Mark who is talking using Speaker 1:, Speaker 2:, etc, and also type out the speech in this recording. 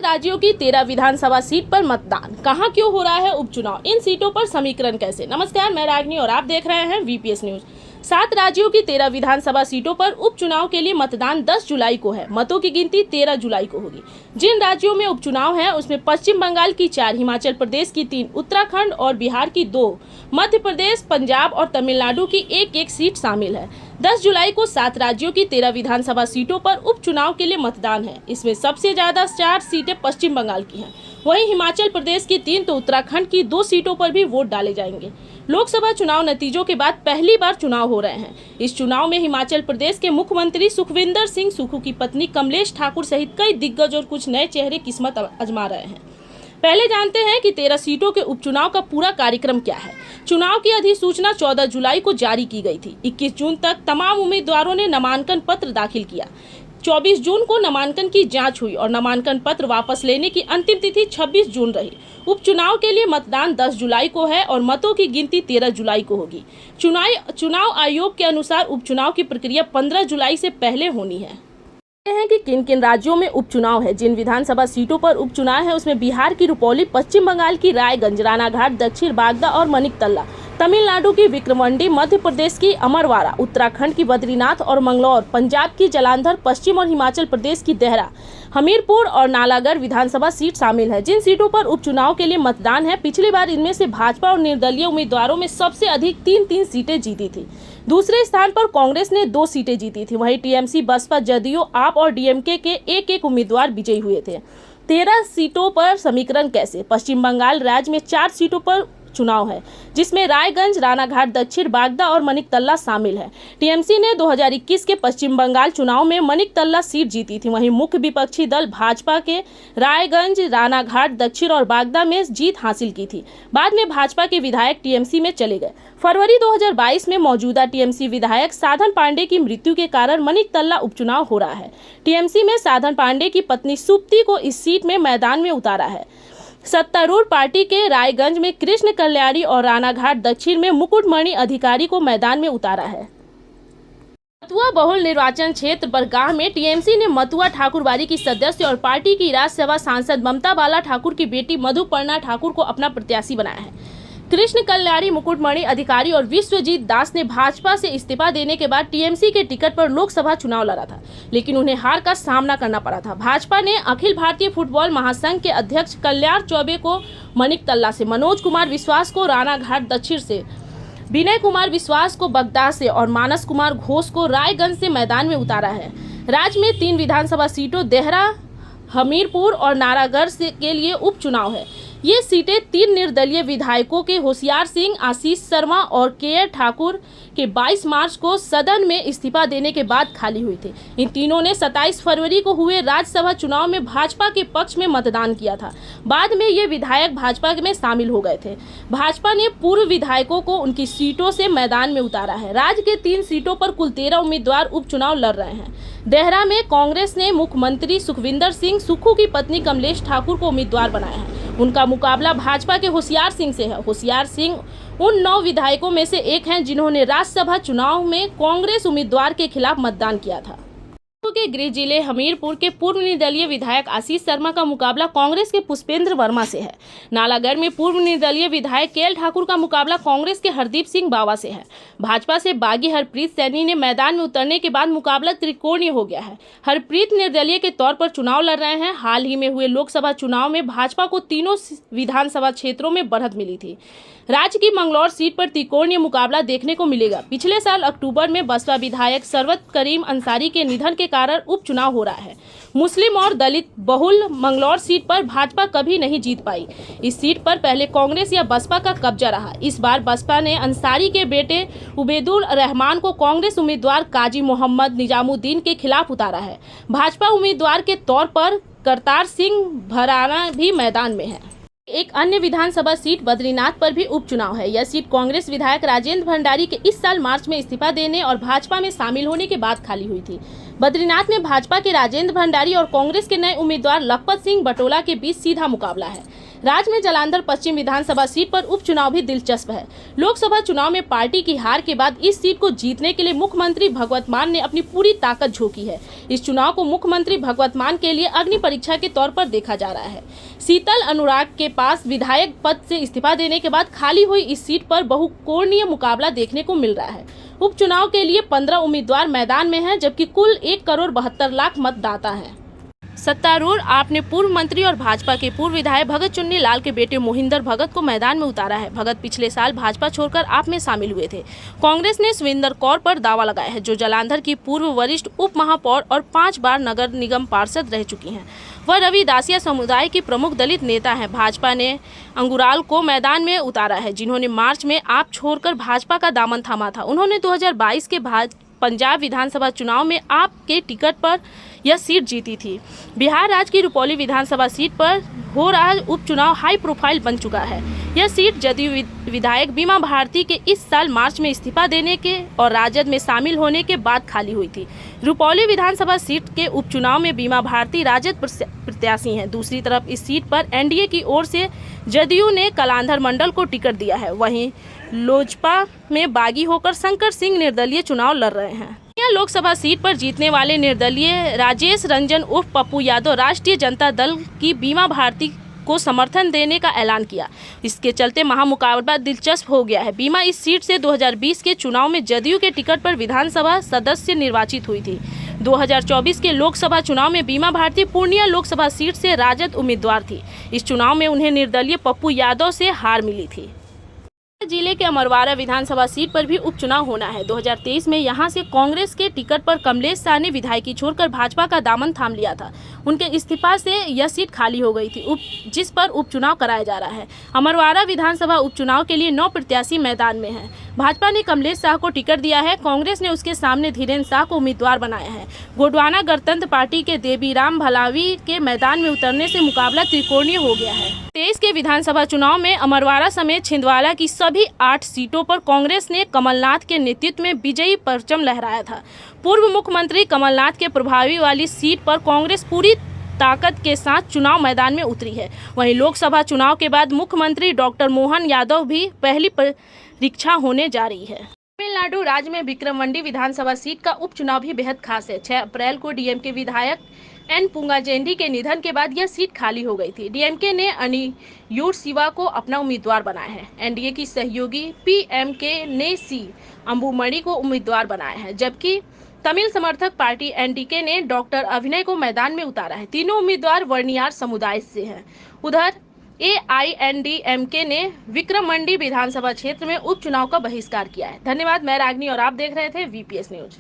Speaker 1: राज्यों की 13 विधानसभा सीट पर मतदान, कहां क्यों हो रहा है उपचुनाव, इन सीटों पर समीकरण कैसे। नमस्कार, मैं रागिनी और आप देख रहे हैं वीपीएस न्यूज। 7 राज्यों की 13 विधानसभा सीटों पर उपचुनाव के लिए मतदान 10 जुलाई को है। मतों की गिनती 13 जुलाई को होगी। जिन राज्यों में उपचुनाव है उसमें पश्चिम बंगाल की 4, हिमाचल प्रदेश की 3, उत्तराखंड और बिहार की 2, मध्य प्रदेश, पंजाब और तमिलनाडु की 1-1 सीट शामिल है। 10 जुलाई को 7 राज्यों की 13 विधानसभा सीटों पर उपचुनाव के लिए मतदान है। इसमें सबसे ज्यादा 4 सीटें पश्चिम बंगाल की हैं। वहीं हिमाचल प्रदेश की 3 तो उत्तराखंड की 2 सीटों पर भी वोट डाले जाएंगे। लोकसभा चुनाव नतीजों के बाद पहली बार चुनाव हो रहे हैं। इस चुनाव में हिमाचल प्रदेश के मुख्यमंत्री सुखविंदर सिंह सुक्खू की पत्नी कमलेश ठाकुर सहित कई दिग्गज और कुछ नए चेहरे किस्मत आजमा रहे हैं। पहले जानते हैं कि 13 सीटों के उपचुनाव का पूरा कार्यक्रम क्या है। चुनाव की अधिसूचना 14 जुलाई को जारी की गई थी। 21 जून तक तमाम उम्मीदवारों ने नामांकन पत्र दाखिल किया। 24 जून को नामांकन की जांच हुई और नामांकन पत्र वापस लेने की अंतिम तिथि 26 जून रही। उपचुनाव के लिए मतदान 10 जुलाई को है और मतों की गिनती 13 जुलाई को होगी। चुनाव आयोग के अनुसार उपचुनाव की प्रक्रिया 15 जुलाई से पहले होनी है। हैं कि किन किन राज्यों में उपचुनाव है। जिन विधानसभा सीटों पर उपचुनाव है उसमें बिहार की रुपौली, पश्चिम बंगाल की रायगंज, रानाघाट, दक्षिण बागदा और मनिकतल्ला, तमिलनाडु की विक्रमंडी, मध्य प्रदेश की अमरवाड़ा, उत्तराखंड की बद्रीनाथ और मंगलौर, पंजाब की जालंधर, पश्चिम और हिमाचल प्रदेश की देहरा, हमीरपुर और नालागढ़ विधानसभा सीट शामिल है। जिन सीटों पर उपचुनाव के लिए मतदान है, पिछली बार इनमें से भाजपा और निर्दलीय उम्मीदवारों में सबसे अधिक 3-3 सीटें जीती थी। दूसरे स्थान पर कांग्रेस ने 2 सीटें जीती थी। वहीं टीएमसी, बसपा, जदयू, आप और डीएमके के 1-1 उम्मीदवार विजयी हुए थे। 13 सीटों पर समीकरण कैसे। पश्चिम बंगाल राज्य में 4 सीटों पर चुनाव है, जिसमें रायगंज, रानाघाट, दक्षिण बागदा और मनिकतल्ला शामिल है। टीएमसी ने 2021 के पश्चिम बंगाल चुनाव में मनिकतल्ला सीट जीती थी। वहीं मुख्य विपक्षी दल भाजपा के रायगंज, रानाघाट, दक्षिण और बागदा में जीत हासिल की थी। बाद में भाजपा के विधायक टीएमसी में चले गए। फरवरी 2022 में मौजूदा टीएमसी विधायक साधन पांडे की मृत्यु के कारण मनिकतल्ला उपचुनाव हो रहा है। टीएमसी में साधन पांडे की पत्नी सुप्ती को इस सीट में मैदान में उतारा है। सत्तारूढ़ पार्टी के रायगंज में कृष्ण कल्याणी और रानाघाट दक्षिण में मुकुटमणि अधिकारी को मैदान में उतारा है। मथुआ बहुल निर्वाचन क्षेत्र बरगाह में टीएमसी ने मथुआ ठाकुरबाड़ी की सदस्य और पार्टी की राज्यसभा सांसद ममता बाला ठाकुर की बेटी मधुपर्णा ठाकुर को अपना प्रत्याशी बनाया है। कृष्ण कल्याणी, मुकुटमणि अधिकारी और विश्वजीत दास ने भाजपा से इस्तीफा देने के बाद टीएमसी के टिकट पर लोकसभा चुनाव लड़ा था, लेकिन उन्हें हार का सामना करना पड़ा था। भाजपा ने अखिल भारतीय फुटबॉल महासंघ के अध्यक्ष कल्याण चौबे को मनिकतल्ला से, मनोज कुमार विश्वास को रानाघाट दक्षिण से, विनय कुमार विश्वास को बगदा से और मानस कुमार घोष को रायगंज से मैदान में उतारा है। राज्य में 3 विधानसभा सीटों देहरा, हमीरपुर और नालागढ़ के लिए उपचुनाव है। ये सीटें 3 निर्दलीय विधायकों के होशियार सिंह, आशीष शर्मा और के ठाकुर के 22 मार्च को सदन में इस्तीफा देने के बाद खाली हुई थी। इन तीनों ने 27 फरवरी को हुए राज्यसभा चुनाव में भाजपा के पक्ष में मतदान किया था। बाद में ये विधायक भाजपा में शामिल हो गए थे। भाजपा ने पूर्व विधायकों को उनकी सीटों से मैदान में उतारा है। राज्य के 3 सीटों पर कुल 13 उम्मीदवार उपचुनाव लड़ रहे हैं। देहरा में कांग्रेस ने मुख्यमंत्री सुखविंदर सिंह सुक्खू की पत्नी कमलेश ठाकुर को उम्मीदवार बनाया है। उनका मुकाबला भाजपा के होशियार सिंह से है। होशियार सिंह उन 9 विधायकों में से एक हैं जिन्होंने राज्यसभा चुनाव में कांग्रेस उम्मीदवार के खिलाफ मतदान किया था। के गृह जिले हमीरपुर के पूर्व निर्दलीय विधायक आशीष शर्मा का मुकाबला कांग्रेस के पुष्पेंद्र वर्मा से है। नालागढ़ में पूर्व निर्दलीय विधायक के ठाकुर का मुकाबला कांग्रेस के हरदीप सिंह बावा से है। भाजपा से बागी हरप्रीत सैनी ने मैदान में उतरने के बाद मुकाबला त्रिकोणीय हो गया है। हरप्रीत निर्दलीय के तौर पर चुनाव लड़ रहे हैं। हाल ही में हुए लोकसभा चुनाव में भाजपा को तीनों विधानसभा क्षेत्रों में बढ़त मिली थी। राज्य की मंगलौर सीट पर त्रिकोणीय मुकाबला देखने को मिलेगा। पिछले साल अक्टूबर में बसपा विधायक सरवत करीम अंसारी के निधन के कारण उपचुनाव हो रहा है। मुस्लिम और दलित बहुल मंगलौर सीट पर भाजपा कभी नहीं जीत पाई। इस सीट पर पहले कांग्रेस या बसपा का कब्जा रहा। इस बार बसपा ने अंसारी के बेटे उबैदुल रहमान को कांग्रेस उम्मीदवार काजी मोहम्मद निजामुद्दीन के खिलाफ उतारा है। भाजपा उम्मीदवार के तौर पर करतार सिंह भराना भी मैदान में है। एक अन्य विधानसभा सीट बद्रीनाथ पर भी उपचुनाव है। यह सीट कांग्रेस विधायक राजेंद्र भंडारी के इस साल मार्च में इस्तीफा देने और भाजपा में शामिल होने के बाद खाली हुई थी। बद्रीनाथ में भाजपा के राजेंद्र भंडारी और कांग्रेस के नए उम्मीदवार लखपत सिंह बटोला के बीच सीधा मुकाबला है। राज्य में जालंधर पश्चिम विधानसभा सीट पर उपचुनाव भी दिलचस्प है। लोकसभा चुनाव में पार्टी की हार के बाद इस सीट को जीतने के लिए मुख्यमंत्री भगवत मान ने अपनी पूरी ताकत झोंकी है। इस चुनाव को मुख्यमंत्री भगवत मान के लिए अग्नि परीक्षा के तौर पर देखा जा रहा है। शीतल अनुराग के पास विधायक पद से इस्तीफा देने के बाद खाली हुई इस सीट पर बहुकोणीय मुकाबला देखने को मिल रहा है। उपचुनाव के लिए 15 उम्मीदवार मैदान में हैं, जबकि कुल 1,72,00,000 मतदाता हैं। सत्तारूढ़ आप ने पूर्व मंत्री और भाजपा के पूर्व विधायक भगत चुन्नी लाल के बेटे मोहिंदर भगत को मैदान में उतारा है। भगत पिछले साल भाजपा छोड़कर आप में शामिल हुए थे। कांग्रेस ने सुविंदर कौर पर दावा लगाया है, जो जालंधर की पूर्व वरिष्ठ उप महापौर और 5 बार नगर निगम पार्षद रह चुकी हैं। वह रविदासिया समुदाय की प्रमुख दलित नेता हैं। भाजपा ने अंगुराल को मैदान में उतारा है, जिन्होंने मार्च में आप छोड़कर भाजपा का दामन थामा था। उन्होंने 2022 के पंजाब विधानसभा चुनाव में आप के टिकट पर यह सीट जीती थी। बिहार राज्य की रुपौली विधानसभा सीट पर हो रहा उपचुनाव हाई प्रोफाइल बन चुका है। यह सीट जदयू विधायक बीमा भारती के इस साल मार्च में इस्तीफा देने के और राजद में शामिल होने के बाद खाली हुई थी। रुपौली विधानसभा सीट के उपचुनाव में बीमा भारती राजद प्रत्याशी हैं। दूसरी तरफ इस सीट पर एनडीए की ओर से जदयू ने कलांधर मंडल को टिकट दिया है। वहीं लोजपा में बागी होकर शंकर सिंह निर्दलीय चुनाव लड़ रहे हैं। लोकसभा सीट पर जीतने वाले निर्दलीय राजेश रंजन उर्फ पप्पू यादव राष्ट्रीय जनता दल की बीमा भारती को समर्थन देने का ऐलान किया। इसके चलते महामुकाबला दिलचस्प हो गया है। बीमा इस सीट से 2020 के चुनाव में जदयू के टिकट पर विधानसभा सदस्य निर्वाचित हुई थी। 2024 के लोकसभा चुनाव में बीमा भारती पूर्णिया लोकसभा सीट से राजद उम्मीदवार थी। इस चुनाव में उन्हें निर्दलीय पप्पू यादव से हार मिली थी। जिले के अमरवाड़ा विधानसभा सीट पर भी उपचुनाव होना है। 2023 में यहां से कांग्रेस के टिकट पर कमलेश शाह ने विधायकी छोड़कर भाजपा का दामन थाम लिया था। उनके इस्तीफा से यह सीट खाली हो गई थी, जिस पर उपचुनाव कराया जा रहा है। अमरवाड़ा विधानसभा उपचुनाव के लिए 9 प्रत्याशी मैदान में हैं। भाजपा ने कमलेश शाह को टिकट दिया है। कांग्रेस ने उसके सामने धीरेन्द्र शाह को उम्मीदवार बनाया है। गोंडवाना गणतंत्र पार्टी के देवीराम भलावी के मैदान में उतरने से मुकाबला त्रिकोणीय हो गया है। 23 के विधानसभा चुनाव में अमरवाड़ा समेत छिंदवाड़ा की सभी 8 सीटों पर कांग्रेस ने कमलनाथ के नेतृत्व में विजयी परचम लहराया था। पूर्व मुख्यमंत्री कमलनाथ के प्रभावी वाली सीट पर कांग्रेस पूरी ताकत के साथ चुनाव मैदान में उतरी है। वहीं लोकसभा चुनाव के बाद मुख्यमंत्री डॉक्टर मोहन यादव भी पहली परीक्षा होने जा रही है। तमिलनाडु राज्य में विक्रमंडी विधानसभा सीट का उपचुनाव भी बेहद खास है। 6 अप्रैल को डीएमके विधायक एन पुंगाजेंडी के निधन के बाद यह सीट खाली हो गई थी। डीएमके ने अनियुर शिवा को अपना उम्मीदवार बनाया है। एनडीए की सहयोगी पीएमके ने सी अंबुमणि को उम्मीदवार बनाया है, जबकि तमिल समर्थक पार्टी एनडीके ने डॉक्टर अभिनय को मैदान में उतारा है। तीनों उम्मीदवार वर्णियार समुदाय से हैं। उधर एआईएनडीएमके ने विक्रमंडी विधानसभा क्षेत्र में उपचुनाव का बहिष्कार किया है। धन्यवाद। मैं रागनी और आप देख रहे थे वीपीएस न्यूज।